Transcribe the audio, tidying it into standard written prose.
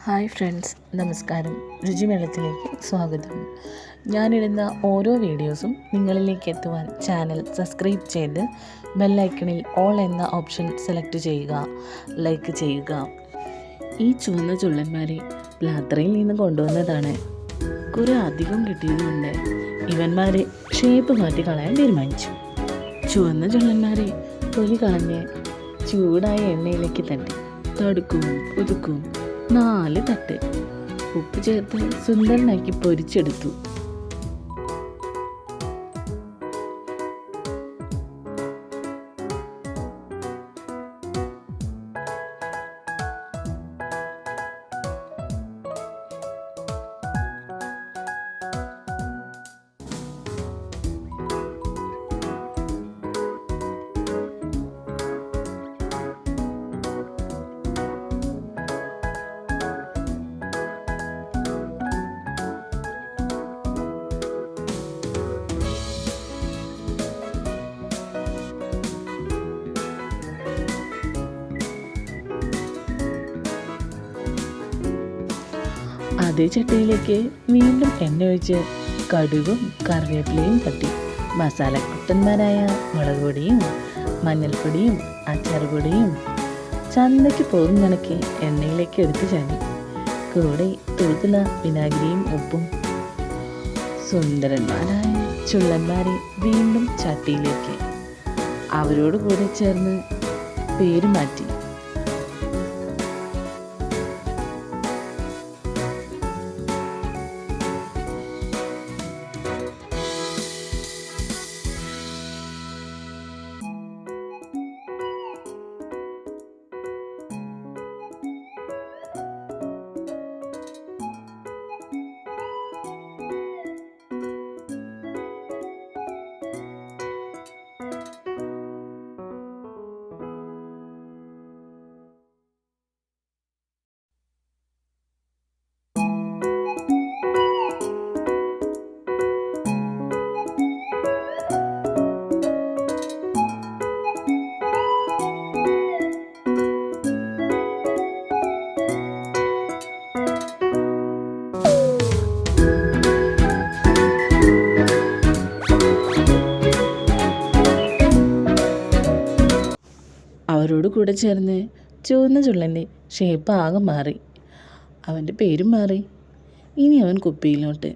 Hi friends, നമസ്കാരം. രുചിമേളത്തിലേക്ക് സ്വാഗതം. ഞാനിടുന്ന ഓരോ വീഡിയോസും നിങ്ങളിലേക്ക് എത്തുവാൻ ചാനൽ സബ്സ്ക്രൈബ് ചെയ്ത് ബെല്ലൈക്കണിൽ ഓൾ എന്ന ഓപ്ഷൻ സെലക്ട് ചെയ്യുക, ലൈക്ക് ചെയ്യുക. ഈ ചുവന്ന ചുള്ളന്മാരെ പ്ലാത്രയിൽ നിന്ന് കൊണ്ടുവന്നതാണ്. കുറേ അധികം കിട്ടിയതുകൊണ്ട് ഇവന്മാരെ ഷേപ്പ് മാറ്റി കളയാൻ തീരുമാനിച്ചു. ചുവന്ന ചുള്ളന്മാരെ തൊലി കളഞ്ഞ് ചൂടായ എണ്ണയിലേക്ക് തട്ടി തടുക്കും ഒതുക്കും 4 തട്ട് ഉപ്പ് ചേർത്ത് സുന്ദരനാക്കി പൊരിച്ചെടുത്തു. അതേ ചട്ടിയിലേക്ക് വീണ്ടും എണ്ണ ഒഴിച്ച് കടുകും കറിവേപ്പിലയും തട്ടി മസാലക്കുട്ടന്മാരായ മുളക് പൊടിയും മഞ്ഞൾപ്പൊടിയും അച്ചാറുപൊടിയും ചന്തയ്ക്ക് പോകും കണക്കി എണ്ണയിലേക്ക് എടുത്ത് ചാടി. കൂടെ തുളുത്തുള്ള വിനാഗിരിയും ഉപ്പും. സുന്ദരന്മാരായ ചുള്ളന്മാരെ വീണ്ടും ചട്ടിയിലേക്ക് അവരോട് കൂടെ ചേർന്ന് പേര് മാറ്റി. അവരോട് കൂടെ ചേർന്ന് ചുവന്ന ചുള്ളൻ്റെ ഷേപ്പ് ആകെ മാറി. അവൻ്റെ പേരും മാറി. ഇനി അവൻ കുപ്പിയിലോട്ട്.